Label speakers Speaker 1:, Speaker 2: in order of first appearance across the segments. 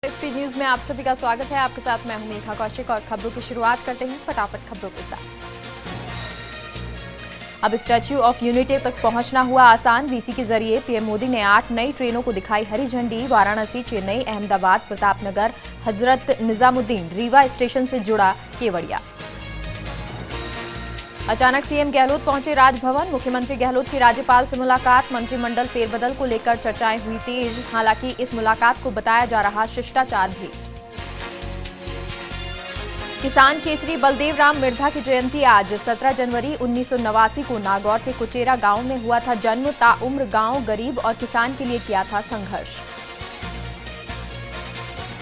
Speaker 1: Speed news में आप सभी का स्वागत है। आपके साथ मैं हूं मेघा कौशिक और खबरों की शुरुआत करते हैं फटाफट खबरों के साथ। अब स्टैच्यू ऑफ यूनिटी तक पहुंचना हुआ आसान। वीसी के जरिए पीएम मोदी ने 8 नई ट्रेनों को दिखाई हरी झंडी। वाराणसी, चेन्नई, अहमदाबाद, प्रतापनगर, हजरत निजामुद्दीन, रीवा स्टेशन से जुड़ा केवड़िया। अचानक सीएम गहलोत पहुंचे राजभवन। मुख्यमंत्री गहलोत की राज्यपाल से मुलाकात। मंत्रिमंडल फेरबदल को लेकर चर्चाएं हुई तेज। हालांकि इस मुलाकात को बताया जा रहा शिष्टाचार भी। किसान केसरी बलदेव राम मिर्धा की जयंती आज 17 जनवरी 1989 को नागौर के कुचेरा गांव में हुआ था जन्म। ताउम्र गांव गरीब और किसान के लिए किया था संघर्ष।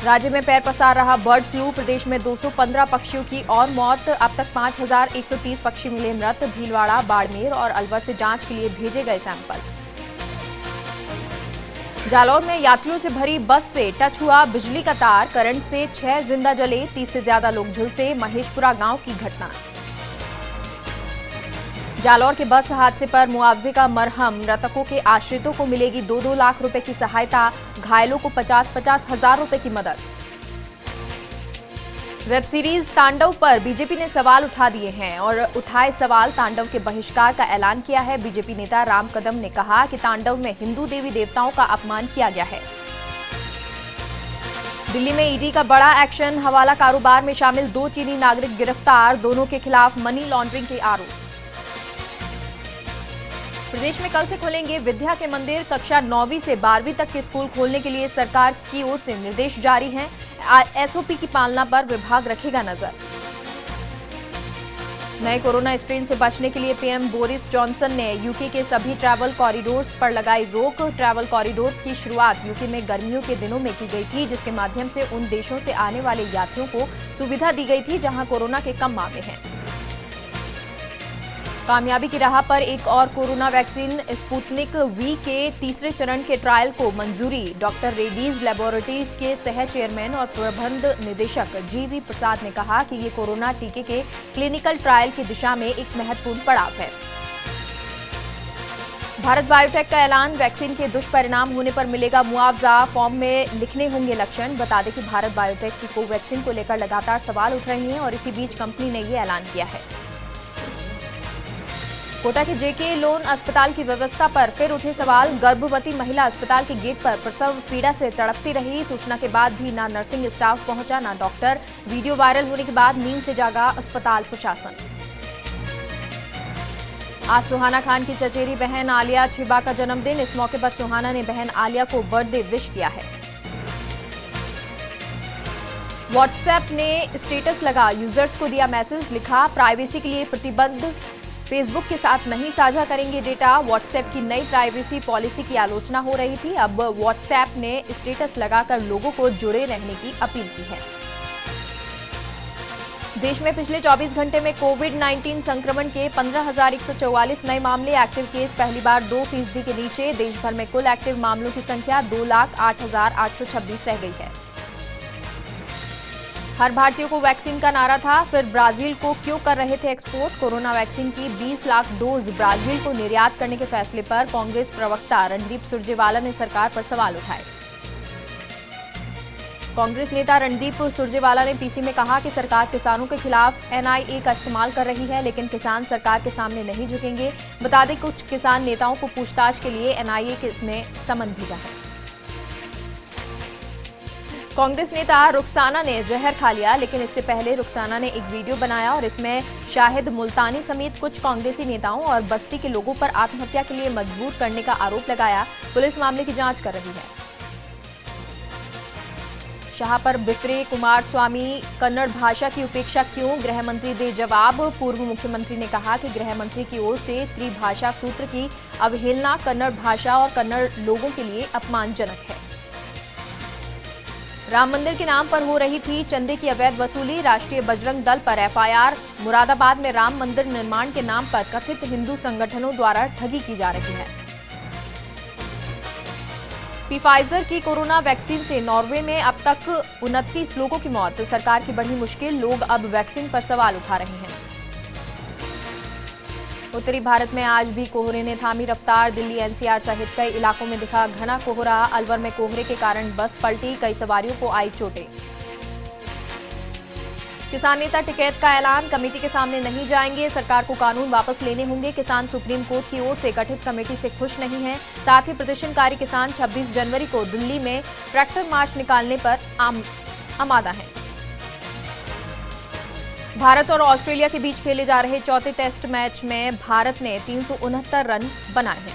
Speaker 1: राज्य में पैर पसार रहा बर्ड फ्लू। प्रदेश में 215 पक्षियों की और मौत। अब तक 5130 पक्षी मिले मृत। भीलवाड़ा, बाड़मेर और अलवर से जांच के लिए भेजे गए सैंपल। जालौर में यात्रियों से भरी बस से टच हुआ बिजली का तार। करंट से 6 जिंदा जले, 30 से ज्यादा लोग झुलसे। महेशपुरा गांव की घटना। जालौर के बस हादसे पर मुआवजे का मरहम। मृतकों के आश्रितों को मिलेगी 2-2 लाख रुपए की सहायता। घायलों को 50-50 हजार रुपए की मदद। वेब सीरीज तांडव पर बीजेपी ने सवाल उठा दिए हैं और उठाए सवाल। तांडव के बहिष्कार का ऐलान किया है। बीजेपी नेता राम कदम ने कहा कि तांडव में हिंदू देवी देवताओं का अपमान किया गया है। दिल्ली में ईडी का बड़ा एक्शन। हवाला कारोबार में शामिल 2 चीनी नागरिक गिरफ्तार। दोनों के खिलाफ मनी लॉन्ड्रिंग के आरोप। प्रदेश में कल से खुलेंगे विद्या के मंदिर। कक्षा 9वीं से 12वीं तक के स्कूल खोलने के लिए सरकार की ओर से निर्देश जारी हैं। एसओपी की पालना पर विभाग रखेगा नजर। नए कोरोना स्ट्रेन से बचने के लिए पीएम बोरिस जॉनसन ने यूके के सभी ट्रैवल कॉरिडोर्स पर लगाई रोक। ट्रैवल कॉरिडोर की शुरुआत यूके में गर्मियों के दिनों में की गई थी, जिसके माध्यम से उन देशों से आने वाले यात्रियों को सुविधा दी गई थी जहां कोरोना के कम मामले हैं। कामयाबी की राह पर एक और कोरोना वैक्सीन स्पुतनिक वी के तीसरे चरण के ट्रायल को मंजूरी। डॉक्टर रेड्डीज लैबोरेटरीज के सह चेयरमैन और प्रबंध निदेशक जीवी प्रसाद ने कहा कि ये कोरोना टीके के क्लिनिकल ट्रायल की दिशा में एक महत्वपूर्ण पड़ाव है। भारत बायोटेक का ऐलान। वैक्सीन के दुष्परिणाम होने पर मिलेगा मुआवजा। फॉर्म में लिखने होंगे लक्षण। बता दें कि भारत बायोटेक की कोवैक्सीन को लेकर लगातार सवाल उठ रहे हैं और इसी बीच कंपनी ने ये ऐलान किया है। कोटा के जेके लोन अस्पताल की व्यवस्था पर फिर उठे सवाल। गर्भवती महिला अस्पताल के गेट पर प्रसव पीड़ा से तड़पती रही। सूचना के बाद भी ना नर्सिंग स्टाफ पहुंचा ना डॉक्टर। वीडियो वायरल होने के बाद नींद से जागा अस्पताल प्रशासन। आज सुहाना खान की चचेरी बहन आलिया छिबा का जन्मदिन। इस मौके पर सुहाना ने बहन आलिया को बर्थडे विश किया है। व्हाट्सएप ने स्टेटस लगा यूजर्स को दिया मैसेज। लिखा प्राइवेसी के लिए प्रतिबद्ध। फेसबुक के साथ नहीं साझा करेंगे डेटा। व्हाट्सएप की नई प्राइवेसी पॉलिसी की आलोचना हो रही थी। अब व्हाट्सएप ने स्टेटस लगाकर लोगों को जुड़े रहने की अपील की है। देश में पिछले 24 घंटे में कोविड-19 संक्रमण के 15,144 नए मामले। एक्टिव केस पहली बार 2% के नीचे। देश भर में कुल एक्टिव मामलों की संख्या 2,08,826 रह गई है। हर भारतीय को वैक्सीन का नारा था, फिर ब्राजील को क्यों कर रहे थे एक्सपोर्ट। कोरोना वैक्सीन की 20 लाख डोज ब्राजील को निर्यात करने के फैसले पर कांग्रेस प्रवक्ता रणदीप सुरजेवाला ने सरकार पर सवाल उठाए। कांग्रेस नेता रणदीप सुरजेवाला ने पीसी में कहा कि सरकार किसानों के खिलाफ एनआईए का इस्तेमाल कर रही है, लेकिन किसान सरकार के सामने नहीं झुकेंगे। बता दें कुछ किसान नेताओं को पूछताछ के लिए एनआईए ने समन भेजा है। कांग्रेस नेता रुखसाना ने जहर खा लिया, लेकिन इससे पहले रुखसाना ने एक वीडियो बनाया और इसमें शाहिद मुल्तानी समेत कुछ कांग्रेसी नेताओं और बस्ती के लोगों पर आत्महत्या के लिए मजबूर करने का आरोप लगाया। पुलिस मामले की जांच कर रही है। शाह पर बिफरे कुमार स्वामी। कन्नड़ भाषा की उपेक्षा क्यों, गृह मंत्री दे जवाब। पूर्व मुख्यमंत्री ने कहा कि गृह मंत्री की ओर से त्रिभाषा सूत्र की अवहेलना कन्नड़ भाषा और कन्नड़ लोगों के लिए अपमानजनक है। राम मंदिर के नाम पर हो रही थी चंदे की अवैध वसूली। राष्ट्रीय बजरंग दल पर एफआईआर। मुरादाबाद में राम मंदिर निर्माण के नाम पर कथित हिंदू संगठनों द्वारा ठगी की जा रही है। फाइजर की कोरोना वैक्सीन से नॉर्वे में अब तक 29 लोगों की मौत। सरकार की बढ़ी मुश्किल। लोग अब वैक्सीन पर सवाल उठा रहे हैं। उत्तरी भारत में आज भी कोहरे ने थामी रफ्तार। दिल्ली एनसीआर सहित कई इलाकों में दिखा घना कोहरा। अलवर में कोहरे के कारण बस पलटी, कई सवारियों को आई चोटें। किसान नेता टिकैत का ऐलान, कमेटी के सामने नहीं जाएंगे, सरकार को कानून वापस लेने होंगे। किसान सुप्रीम कोर्ट की ओर से गठित कमेटी से खुश नहीं है। साथ ही प्रदर्शनकारी किसान 26 जनवरी को दिल्ली में ट्रैक्टर मार्च निकालने पर आमादा हैं। भारत और ऑस्ट्रेलिया के बीच खेले जा रहे चौथे टेस्ट मैच में भारत ने 369 रन बनाए हैं।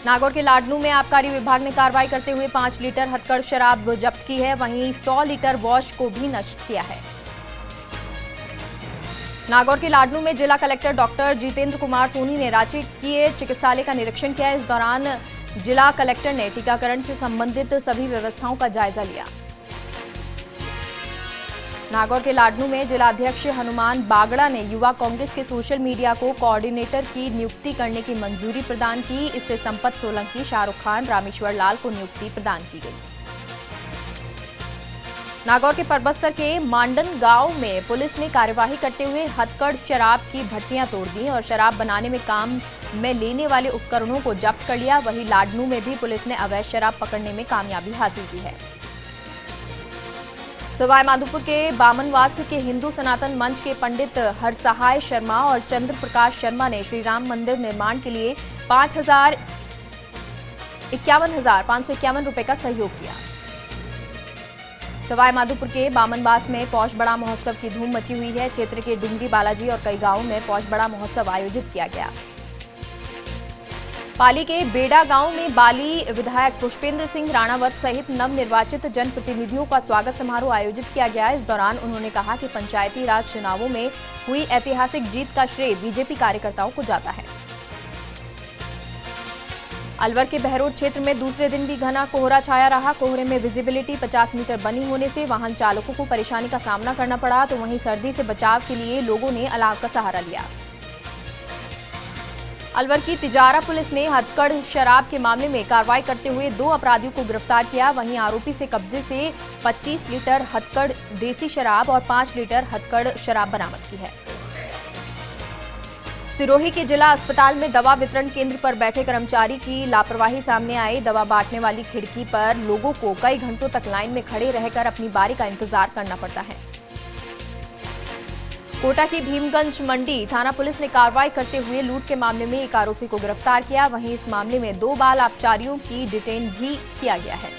Speaker 1: नागौर के लाडनू में आबकारी विभाग ने कार्रवाई करते हुए 5 लीटर हथकढ़ शराब जब्त की है। वहीं 100 लीटर वॉश को भी नष्ट किया है। नागौर के लाडनू में जिला कलेक्टर डॉक्टर जितेंद्र कुमार सोनी ने राजकीय चिकित्सालय का निरीक्षण किया। इस दौरान जिला कलेक्टर ने टीकाकरण से संबंधित सभी व्यवस्थाओं का जायजा लिया। नागौर के लाडनू में जिलाध्यक्ष हनुमान बागड़ा ने युवा कांग्रेस के सोशल मीडिया को कोऑर्डिनेटर की नियुक्ति करने की मंजूरी प्रदान की। इससे संपत सोलंकी, शाहरुख खान, रामेश्वर लाल को नियुक्ति प्रदान की गई। नागौर के परबतसर के मांडन गांव में पुलिस ने कार्यवाही करते हुए हथकढ़ शराब की भट्टियां तोड़ दी और शराब बनाने में काम में लेने वाले उपकरणों को जब्त कर लिया। वहीं लाडनू में भी पुलिस ने अवैध शराब पकड़ने में कामयाबी हासिल की है। सवाई माधोपुर के बामनवास के हिंदू सनातन मंच के पंडित हरसहाय शर्मा और चंद्र प्रकाश शर्मा ने श्री राम मंदिर निर्माण के लिए 51,551 रुपए का सहयोग किया। सवाई माधोपुर के बामनवास में पौष बड़ा महोत्सव की धूम मची हुई है। क्षेत्र के डुंगरी बालाजी और कई गांवों में पौष बड़ा महोत्सव आयोजित किया गया। पाली के बेड़ा गांव में बाली विधायक पुष्पेंद्र सिंह राणावत सहित नवनिर्वाचित जनप्रतिनिधियों का स्वागत समारोह आयोजित किया गया। इस दौरान उन्होंने कहा कि पंचायती राज चुनावों में हुई ऐतिहासिक जीत का श्रेय बीजेपी कार्यकर्ताओं को जाता है। अलवर के बहरोड क्षेत्र में दूसरे दिन भी घना कोहरा छाया रहा। कोहरे में विजिबिलिटी 50 मीटर बनी होने से वाहन चालकों को परेशानी का सामना करना पड़ा, तो वहीं सर्दी से बचाव के लिए लोगों ने अलाव का सहारा लिया। अलवर की तिजारा पुलिस ने हथकढ़ शराब के मामले में कार्रवाई करते हुए 2 अपराधियों को गिरफ्तार किया। वहीं आरोपी से कब्जे से 25 लीटर हथकढ़ देसी शराब और 5 लीटर हथकढ़ शराब बरामद की है। सिरोही के जिला अस्पताल में दवा वितरण केंद्र पर बैठे कर्मचारी की लापरवाही सामने आई। दवा बांटने वाली खिड़की पर लोगों को कई घंटों तक लाइन में खड़े रहकर अपनी बारी का इंतजार करना पड़ता है। कोटा की भीमगंज मंडी थाना पुलिस ने कार्रवाई करते हुए लूट के मामले में एक आरोपी को गिरफ्तार किया। वहीं इस मामले में 2 बाल अपचारियों की डिटेन भी किया गया है।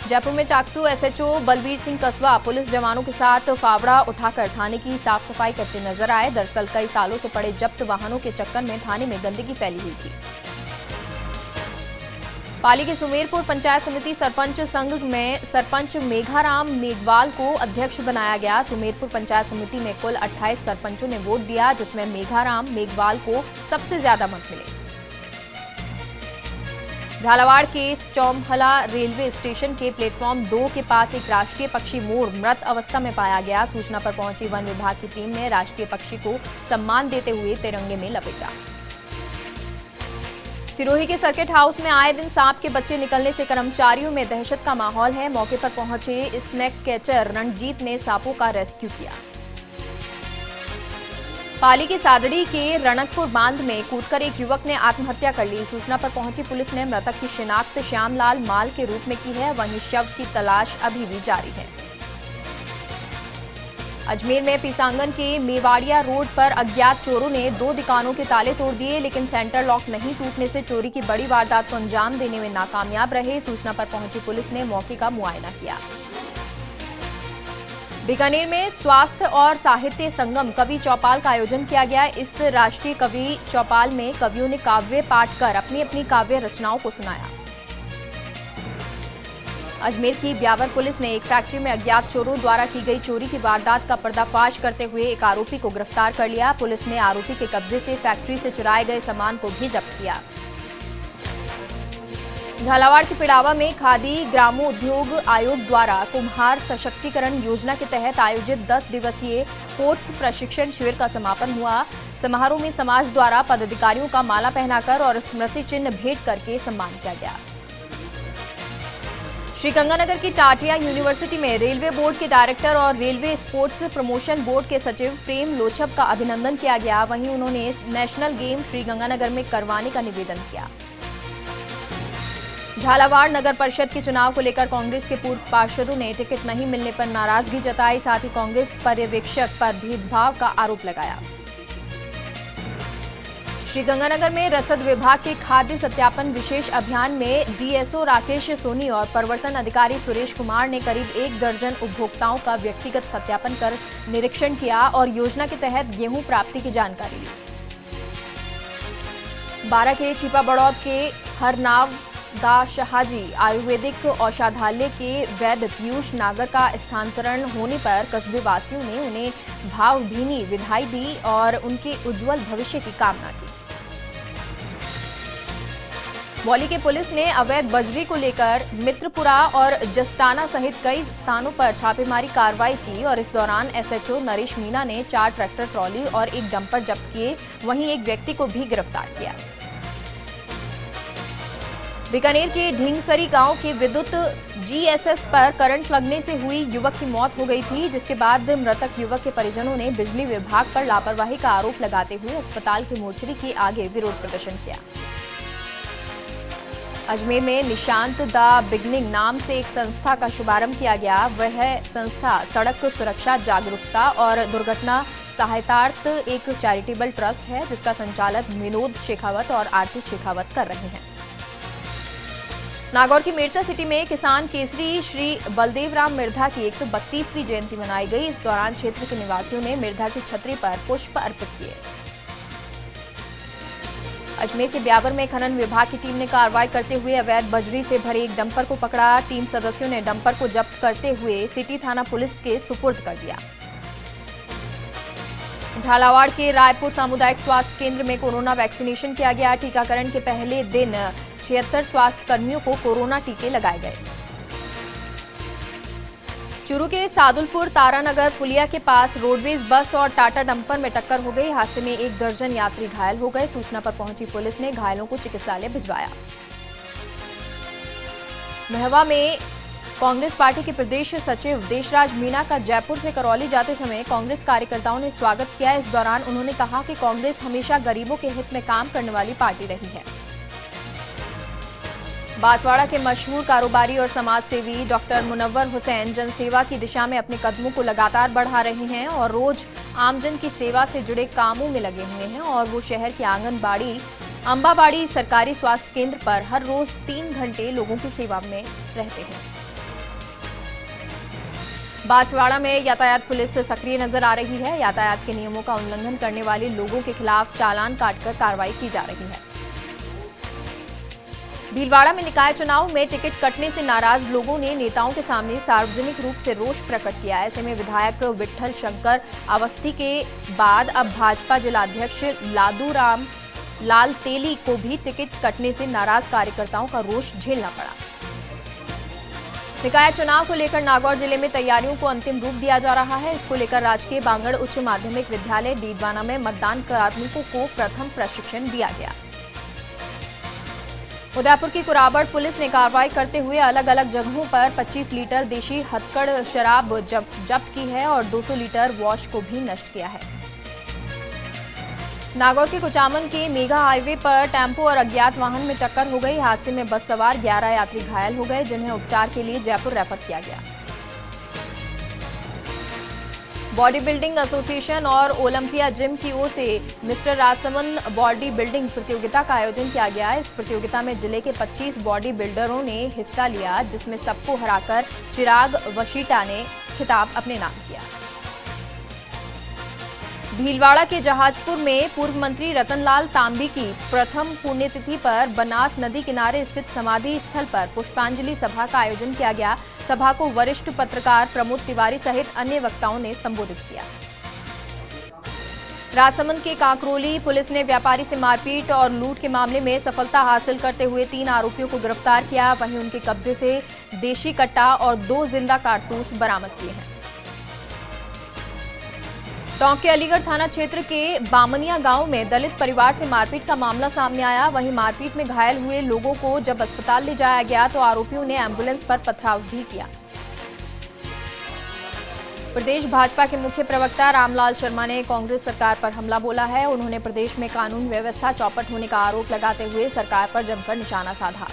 Speaker 1: जयपुर में चाकसू एसएचओ बलबीर सिंह कस्वा पुलिस जवानों के साथ फावड़ा उठाकर थाने की साफ सफाई करते नजर आए। दरअसल कई सालों से पड़े जब्त वाहनों के चक्कर में थाने में गंदगी फैली हुई थी। पाली के सुमेरपुर पंचायत समिति सरपंच संघ में सरपंच मेघाराम मेघवाल को अध्यक्ष बनाया गया। सुमेरपुर पंचायत समिति में कुल 28 सरपंचों ने वोट दिया, जिसमें मेघाराम मेघवाल को सबसे ज्यादा मत मिले। झालावाड़ के चौमहला रेलवे स्टेशन के प्लेटफॉर्म 2 के पास एक राष्ट्रीय पक्षी मोर मृत अवस्था में पाया गया। सूचना पर पहुंची वन विभाग की टीम ने राष्ट्रीय पक्षी को सम्मान देते हुए तिरंगे में लपेटा। सिरोही के सर्किट हाउस में आए दिन सांप के बच्चे निकलने से कर्मचारियों में दहशत का माहौल है। मौके पर पहुंचे स्नेक कैचर रणजीत ने सांपों का रेस्क्यू किया। पाली के सादड़ी के रणकपुर बांध में कूदकर एक युवक ने आत्महत्या कर ली। सूचना पर पहुंची पुलिस ने मृतक की शिनाख्त श्यामलाल माल के रूप में की है। वहीं शव की तलाश अभी भी जारी है। अजमेर में पीसांगन के मेवाड़िया रोड पर अज्ञात चोरों ने 2 दुकानों के ताले तोड़ दिए, लेकिन सेंटर लॉक नहीं टूटने से चोरी की बड़ी वारदात को अंजाम देने में नाकामयाब रहे। सूचना पर पहुंची पुलिस ने मौके का मुआयना किया। बीकानेर में स्वास्थ्य और साहित्य संगम कवि चौपाल का आयोजन किया गया। इस राष्ट्रीय कवि चौपाल में कवियों ने काव्य पाठ कर अपनी अपनी काव्य रचनाओं को सुनाया। अजमेर की ब्यावर पुलिस ने एक फैक्ट्री में अज्ञात चोरों द्वारा की गई चोरी की वारदात का पर्दाफाश करते हुए एक आरोपी को गिरफ्तार कर लिया। पुलिस ने आरोपी के कब्जे से फैक्ट्री से चुराए गए सामान को भी जब्त किया। झालावाड़ के पिड़ावा में खादी ग्रामोद्योग आयोग द्वारा कुम्हार सशक्तिकरण योजना के तहत आयोजित 10 दिवसीय कोर्स प्रशिक्षण शिविर का समापन हुआ। समारोह में समाज द्वारा पदाधिकारियों का माला पहनाकर और स्मृति चिन्ह भेंट करके सम्मान किया गया। श्रीगंगानगर की टाटिया यूनिवर्सिटी में रेलवे बोर्ड के डायरेक्टर और रेलवे स्पोर्ट्स प्रमोशन बोर्ड के सचिव प्रेम लोचब का अभिनंदन किया गया। वहीं उन्होंने नेशनल गेम श्रीगंगानगर में करवाने का निवेदन किया। झालावाड़ नगर परिषद के चुनाव को लेकर कांग्रेस के पूर्व पार्षदों ने टिकट नहीं मिलने पर नाराजगी जताई। साथ ही कांग्रेस पर्यवेक्षक पर भेदभाव का आरोप लगाया। श्रीगंगानगर में रसद विभाग के खाद्य सत्यापन विशेष अभियान में डीएसओ राकेश सोनी और प्रवर्तन अधिकारी सुरेश कुमार ने करीब 1 दर्जन उपभोक्ताओं का व्यक्तिगत सत्यापन कर निरीक्षण किया और योजना के तहत गेहूं प्राप्ति की जानकारी ली। 12 के छिपा बड़ौद के हरनाव दा शहाजी आयुर्वेदिक औषधालय के वैद्य पीयूष नागर का स्थानांतरण होने पर कस्बे वासियों ने उन्हें भावभीनी विदाई दी और उनके उज्जवल भविष्य की कामना की। मौली के पुलिस ने अवैध बजरी को लेकर मित्रपुरा और जस्टाना सहित कई स्थानों पर छापेमारी कार्रवाई की और इस दौरान एसएचओ नरेश मीना ने 4 ट्रैक्टर ट्रॉली और एक डंपर जब्त किए। वहीं एक व्यक्ति को भी गिरफ्तार किया। बीकानेर के ढींगसरी गांव के विद्युत जीएसएस पर करंट लगने से हुई युवक की मौत हो गई थी, जिसके बाद मृतक युवक के परिजनों ने बिजली विभाग पर लापरवाही का आरोप लगाते हुए अस्पताल के मोर्चरी के आगे विरोध प्रदर्शन किया। अजमेर में निशांत द बिगनिंग नाम से एक संस्था का शुभारंभ किया गया। वह संस्था सड़क सुरक्षा जागरूकता और दुर्घटना सहायतार्थ एक चैरिटेबल ट्रस्ट है, जिसका संचालक विनोद शेखावत और आरती शेखावत कर रहे हैं। नागौर की मेड़ता सिटी में किसान केसरी श्री बलदेव राम मिर्धा की 132वीं जयंती मनाई गई। इस दौरान क्षेत्र के निवासियों ने मिर्धा की छतरी पर पुष्प अर्पित किए। अजमेर के ब्यावर में खनन विभाग की टीम ने कार्रवाई करते हुए अवैध बजरी से भरे एक डंपर को पकड़ा। टीम सदस्यों ने डंपर को जब्त करते हुए सिटी थाना पुलिस के सुपुर्द कर दिया। झालावाड़ के रायपुर सामुदायिक स्वास्थ्य केंद्र में कोरोना वैक्सीनेशन किया गया। टीकाकरण के पहले दिन 76 स्वास्थ्य कर्मियों को कोरोना टीके लगाए गए। चूरू के सादुलपुर तारानगर पुलिया के पास रोडवेज बस और टाटा डंपर में टक्कर हो गई। हादसे में 1 दर्जन यात्री घायल हो गए। सूचना पर पहुंची पुलिस ने घायलों को चिकित्सालय भिजवाया। महवा में कांग्रेस पार्टी के प्रदेश सचिव देशराज मीणा का जयपुर से करौली जाते समय कांग्रेस कार्यकर्ताओं ने स्वागत किया। इस दौरान उन्होंने कहा कि कांग्रेस हमेशा गरीबों के हित में काम करने वाली पार्टी रही है। बांसवाड़ा के मशहूर कारोबारी और समाजसेवी डॉक्टर मुनव्वर हुसैन जनसेवा की दिशा में अपने कदमों को लगातार बढ़ा रहे हैं और रोज आमजन की सेवा से जुड़े कामों में लगे हुए हैं और वो शहर के आंगनबाड़ी अंबाबाड़ी सरकारी स्वास्थ्य केंद्र पर हर रोज 3 घंटे लोगों की सेवा में रहते हैं। बांसवाड़ा में यातायात पुलिस सक्रिय नजर आ रही है। यातायात के नियमों का उल्लंघन करने वाले लोगों के खिलाफ चालान काटकर कार्रवाई की जा रही है। भीलवाड़ा में निकाय चुनाव में टिकट कटने से नाराज लोगों ने नेताओं के सामने सार्वजनिक रूप से रोष प्रकट किया। ऐसे में विधायक विट्ठल शंकर अवस्थी के बाद अब भाजपा जिलाध्यक्ष लादूराम लाल तेली को भी टिकट कटने से नाराज कार्यकर्ताओं का रोष झेलना पड़ा। निकाय चुनाव को लेकर नागौर जिले में तैयारियों को अंतिम रूप दिया जा रहा है। इसको लेकर राजकीय बांगड़ उच्च माध्यमिक विद्यालय डीडवाना में मतदान कार्मिकों को प्रथम प्रशिक्षण दिया गया। उदयपुर की कुराबड़ पुलिस ने कार्रवाई करते हुए अलग अलग जगहों पर 25 लीटर देशी हथकड़ शराब जब्त की है और 200 लीटर वॉश को भी नष्ट किया है। नागौर के कुचामन के मेगा हाईवे पर टेम्पो और अज्ञात वाहन में टक्कर हो गई। हादसे में बस सवार 11 यात्री घायल हो गए, जिन्हें उपचार के लिए जयपुर रेफर किया गया। बॉडी बिल्डिंग एसोसिएशन और ओलंपिया जिम की ओर से मिस्टर राजसमंद बॉडी बिल्डिंग प्रतियोगिता का आयोजन किया गया। इस प्रतियोगिता में जिले के 25 बॉडी बिल्डरों ने हिस्सा लिया, जिसमें सबको हराकर चिराग वशीटा ने खिताब अपने नाम किया। भीलवाड़ा के जहाजपुर में पूर्व मंत्री रतनलाल तांबी की प्रथम पुण्यतिथि पर बनास नदी किनारे स्थित समाधि स्थल पर पुष्पांजलि सभा का आयोजन किया गया। सभा को वरिष्ठ पत्रकार प्रमोद तिवारी सहित अन्य वक्ताओं ने संबोधित किया। राजसमंद के कांकरोली पुलिस ने व्यापारी से मारपीट और लूट के मामले में सफलता हासिल करते हुए 3 आरोपियों को गिरफ्तार किया। वहीं उनके कब्जे से देशी कट्टा और 2 जिंदा कारतूस बरामद किए हैं। टोंक के अलीगढ़ थाना क्षेत्र के बामनिया गांव में दलित परिवार से मारपीट का मामला सामने आया। वहीं मारपीट में घायल हुए लोगों को जब अस्पताल ले जाया गया तो आरोपियों ने एम्बुलेंस पर पथराव भी किया। प्रदेश भाजपा के मुख्य प्रवक्ता रामलाल शर्मा ने कांग्रेस सरकार पर हमला बोला है। उन्होंने प्रदेश में कानून व्यवस्था चौपट होने का आरोप लगाते हुए सरकार पर जमकर निशाना साधा।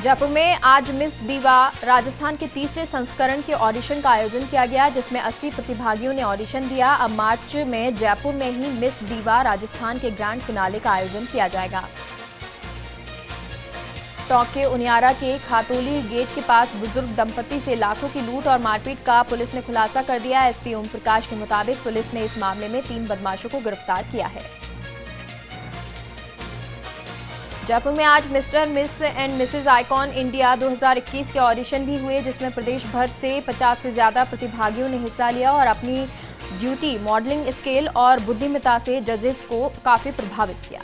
Speaker 1: जयपुर में आज मिस दीवा राजस्थान के तीसरे संस्करण के ऑडिशन का आयोजन किया गया, जिसमें 80 प्रतिभागियों ने ऑडिशन दिया। अब मार्च में जयपुर में ही मिस दीवा राजस्थान के ग्रैंड फिनाले का आयोजन किया जाएगा। टोंक के उनियारा के खातोली गेट के पास बुजुर्ग दंपति से लाखों की लूट और मारपीट का पुलिस ने खुलासा कर दिया। एसपी ओम प्रकाश के मुताबिक पुलिस ने इस मामले में 3 बदमाशों को गिरफ्तार किया है। जयपुर में आज mister miss and missus icon India 2021 के ऑडिशन भी हुए, जिसमें प्रदेश भर से 50 से ज्यादा प्रतिभागियों ने हिस्सा लिया और अपनी ड्यूटी, मॉडलिंग स्किल और बुद्धिमत्ता से जजेस को काफी प्रभावित किया।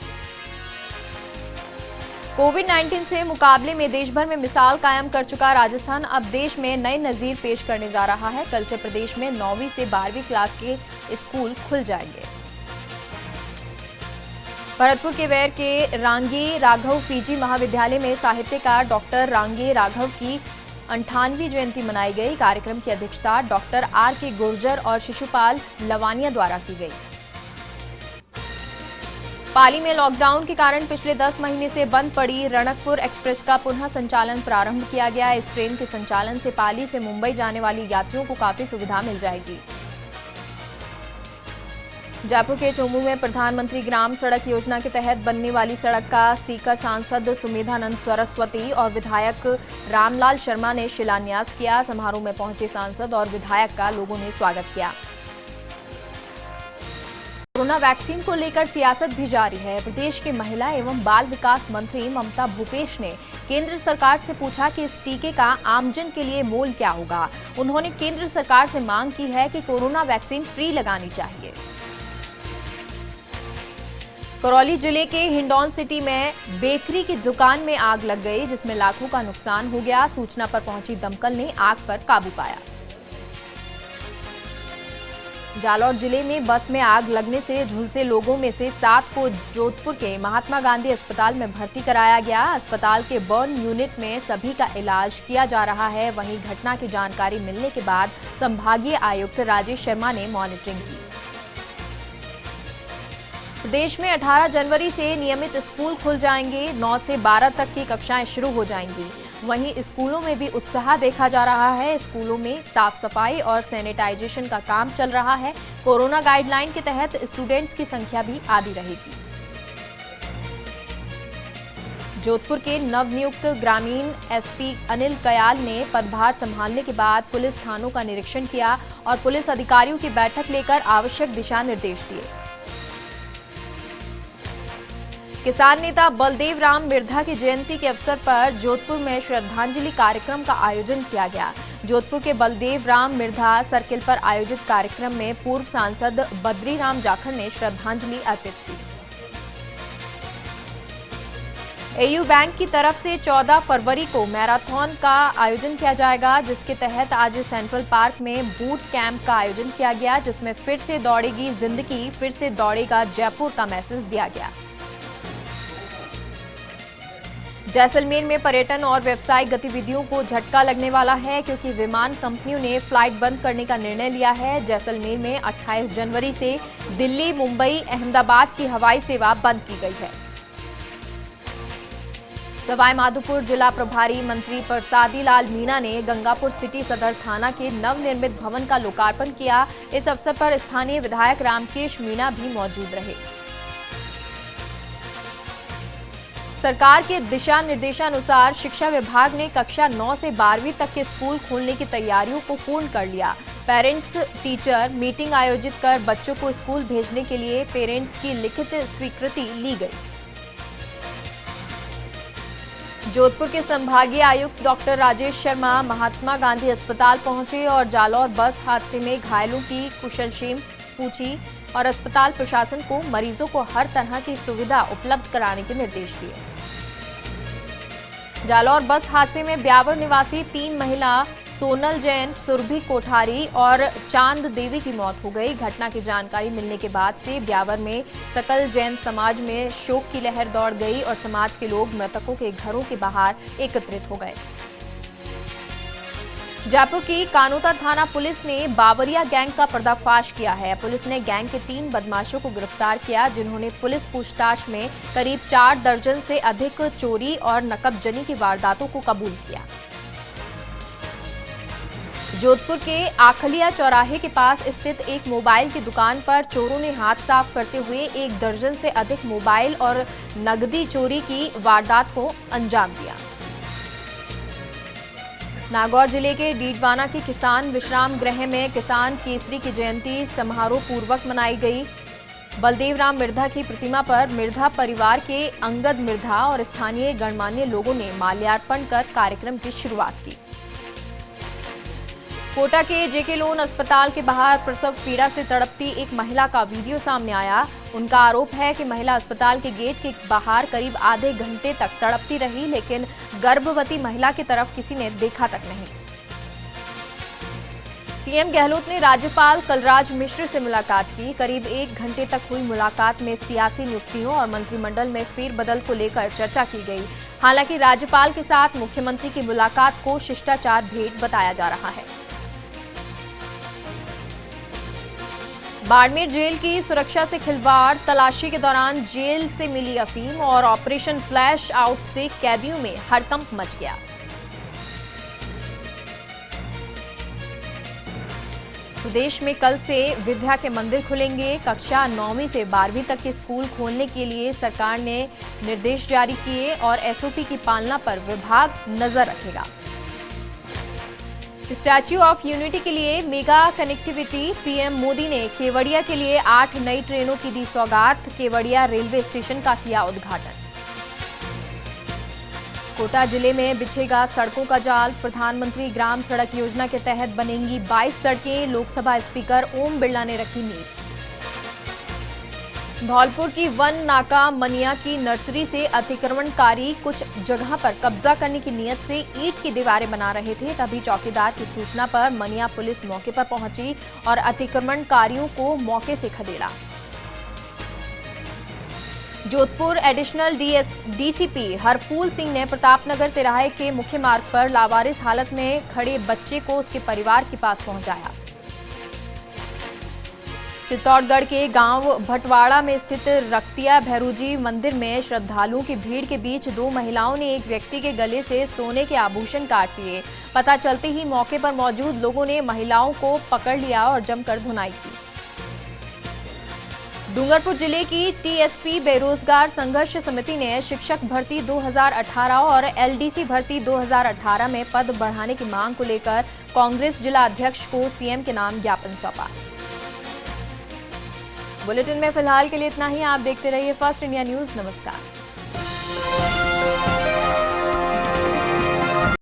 Speaker 1: कोविड-19 से मुकाबले में देश भर में मिसाल कायम कर चुका राजस्थान अब देश में नए नजीर पेश करने जा रहा है। कल से प्रदेश में 9वीं से 12वीं क्लास के स्कूल खुल जाएंगे। भरतपुर के वेर के रांगे राघव पीजी महाविद्यालय में साहित्यकार डॉक्टर रांगे राघव की 98वीं जयंती मनाई गई। कार्यक्रम की अध्यक्षता डॉक्टर आर के गुर्जर और शिशुपाल लवानिया द्वारा की गई। पाली में लॉकडाउन के कारण पिछले 10 महीने से बंद पड़ी रणकपुर एक्सप्रेस का पुनः संचालन प्रारंभ किया गया। इस ट्रेन के संचालन से पाली से मुंबई जाने वाली यात्रियों को काफी सुविधा मिल जाएगी। जयपुर के चोमू में प्रधानमंत्री ग्राम सड़क योजना के तहत बनने वाली सड़क का सीकर सांसद सुमेधानंद सरस्वती और विधायक रामलाल शर्मा ने शिलान्यास किया। समारोह में पहुंचे सांसद और विधायक का लोगों ने स्वागत किया। कोरोना वैक्सीन को लेकर सियासत भी जारी है। प्रदेश के महिला एवं बाल विकास मंत्री ममता भूपेश ने केंद्र सरकार से पूछा कि इस टीके का आमजन के लिए मोल क्या होगा। उन्होंने केंद्र सरकार से मांग की है कि कोरोना वैक्सीन फ्री लगानी चाहिए। करौली जिले के हिंडौन सिटी में बेकरी की दुकान में आग लग गई, जिसमें लाखों का नुकसान हो गया। सूचना पर पहुंची दमकल ने आग पर काबू पाया। जालौर जिले में बस में आग लगने से झुलसे लोगों में से 7 को जोधपुर के महात्मा गांधी अस्पताल में भर्ती कराया गया। अस्पताल के बर्न यूनिट में सभी का इलाज किया जा रहा है। वहीं घटना की जानकारी मिलने के बाद संभागीय आयुक्त राजेश शर्मा ने मॉनिटरिंग की। प्रदेश में 18 जनवरी से नियमित स्कूल खुल जाएंगे। 9 से 12 तक की कक्षाएं शुरू हो जाएंगी। वहीं स्कूलों में भी उत्साह देखा जा रहा है। स्कूलों में साफ सफाई और सैनिटाइजेशन का काम चल रहा है। कोरोना गाइडलाइन के तहत स्टूडेंट्स की संख्या भी आधी रहेगी। जोधपुर के नवनियुक्त ग्रामीण एसपी अनिल कयाल ने पदभार संभालने के बाद पुलिस थानों का निरीक्षण किया और पुलिस अधिकारियों की बैठक लेकर आवश्यक दिशा निर्देश दिए। किसान नेता बलदेव राम मिर्धा की जयंती के अवसर पर जोधपुर में श्रद्धांजलि कार्यक्रम का आयोजन किया गया। जोधपुर के बलदेव राम मिर्धा सर्किल पर आयोजित कार्यक्रम में पूर्व सांसद बद्री राम जाखड़ ने श्रद्धांजलि अर्पित की। एयू बैंक की तरफ से 14 फरवरी को मैराथन का आयोजन किया जाएगा, जिसके तहत आज सेंट्रल पार्क में बूट कैंप का आयोजन किया गया, जिसमें फिर से दौड़ेगी जिंदगी, फिर से दौड़ेगा जयपुर का मैसेज दिया गया। जैसलमेर में पर्यटन और व्यावसायिक गतिविधियों को झटका लगने वाला है, क्योंकि विमान कंपनियों ने फ्लाइट बंद करने का निर्णय लिया है। जैसलमेर में 28 जनवरी से दिल्ली, मुंबई, अहमदाबाद की हवाई सेवा बंद की गई है। सवाई माधोपुर जिला प्रभारी मंत्री प्रसादी लाल मीणा ने गंगापुर सिटी सदर थाना के नवनिर्मित भवन का लोकार्पण किया। इस अवसर पर स्थानीय विधायक रामकेश मीणा भी मौजूद रहे। सरकार के दिशा निर्देशानुसार शिक्षा विभाग ने कक्षा 9 से 12वीं तक के स्कूल खोलने की तैयारियों को पूर्ण कर लिया। पेरेंट्स टीचर मीटिंग आयोजित कर बच्चों को स्कूल भेजने के लिए पेरेंट्स की लिखित स्वीकृति ली गई। जोधपुर के संभागीय आयुक्त डॉक्टर राजेश शर्मा महात्मा गांधी अस्पताल पहुंचे और जालौर बस हादसे में घायलों की कुशलक्षेम पूछी और अस्पताल प्रशासन को मरीजों को हर तरह की सुविधा उपलब्ध कराने के निर्देश दिए। जालौर बस हादसे में ब्यावर निवासी 3 महिला सोनल जैन, सुरभि कोठारी और चांद देवी की मौत हो गई। घटना की जानकारी मिलने के बाद से ब्यावर में सकल जैन समाज में शोक की लहर दौड़ गई और समाज के लोग मृतकों के घरों के बाहर एकत्रित हो गए। जयपुर की कानोता थाना पुलिस ने बावरिया गैंग का पर्दाफाश किया है। पुलिस ने गैंग के 3 बदमाशों को गिरफ्तार किया, जिन्होंने पुलिस पूछताछ में करीब 4 दर्जन से अधिक चोरी और नकबजनी की वारदातों को कबूल किया। जोधपुर के आखलिया चौराहे के पास स्थित एक मोबाइल की दुकान पर चोरों ने हाथ साफ करते हुए 1 दर्जन से अधिक मोबाइल और नकदी चोरी की वारदात को अंजाम दिया। नागौर जिले के डीडवाना के किसान विश्राम गृह में किसान केसरी की जयंती समारोह पूर्वक मनाई गई। बलदेव राम मिर्धा की प्रतिमा पर मिर्धा परिवार के अंगद मिर्धा और स्थानीय गणमान्य लोगों ने माल्यार्पण कर कार्यक्रम की शुरुआत की। कोटा के जेके लोन अस्पताल के बाहर प्रसव पीड़ा से तड़पती एक महिला का वीडियो सामने आया। उनका आरोप है कि महिला अस्पताल के गेट के बाहर करीब आधे घंटे तक तड़पती रही, लेकिन गर्भवती महिला की तरफ किसी ने देखा तक नहीं। सीएम गहलोत ने राज्यपाल कलराज मिश्र से मुलाकात की। करीब 1 घंटे तक हुई मुलाकात में सियासी नियुक्तियों और मंत्रिमंडल में फेरबदल को लेकर चर्चा की गई। हालांकि राज्यपाल के साथ मुख्यमंत्री की मुलाकात को शिष्टाचार भेंट बताया जा रहा है। बाड़मेर जेल की सुरक्षा से खिलवाड़, तलाशी के दौरान जेल से मिली अफीम और ऑपरेशन फ्लैश आउट से कैदियों में हड़कंप मच गया। प्रदेश में कल से विद्या के मंदिर खुलेंगे। कक्षा 9वीं से 12वीं तक के स्कूल खोलने के लिए सरकार ने निर्देश जारी किए और एसओपी की पालना पर विभाग नजर रखेगा। स्टैच्यू ऑफ यूनिटी के लिए मेगा कनेक्टिविटी, पीएम मोदी ने केवड़िया के लिए 8 नई ट्रेनों की दी सौगात। केवड़िया रेलवे स्टेशन का किया उद्घाटन। कोटा जिले में बिछेगा सड़कों का जाल। प्रधानमंत्री ग्राम सड़क योजना के तहत बनेंगी 22 सड़कें। लोकसभा स्पीकर ओम बिरला ने रखी नींव। धौलपुर की वन नाका मनिया की नर्सरी से अतिक्रमणकारी कुछ जगह पर कब्जा करने की नीयत से ईंट की दीवारें बना रहे थे। तभी चौकीदार की सूचना पर मनिया पुलिस मौके पर पहुंची और अतिक्रमणकारियों को मौके से खदेड़ा। जोधपुर एडिशनल डीसीपी हरफूल सिंह ने प्रतापनगर तिराहे के मुख्य मार्ग पर लावारिस हालत में खड़े बच्चे को उसके परिवार के पास पहुंचाया। चित्तौड़गढ़ के गांव भटवाड़ा में स्थित रक्तिया भैरूजी मंदिर में श्रद्धालुओं की भीड़ के बीच 2 महिलाओं ने एक व्यक्ति के गले से सोने के आभूषण काट लिए। पता चलते ही मौके पर मौजूद लोगों ने महिलाओं को पकड़ लिया और जमकर धुनाई की। डूंगरपुर जिले की टीएसपी बेरोजगार संघर्ष समिति ने शिक्षक भर्ती 2018 और एलडीसी भर्ती 2018 में पद बढ़ाने की मांग को लेकर कांग्रेस जिला अध्यक्ष को सीएम के नाम ज्ञापन सौंपा। बुलेटिन में फिलहाल के लिए इतना ही। आप देखते रहिए फर्स्ट इंडिया न्यूज। नमस्कार।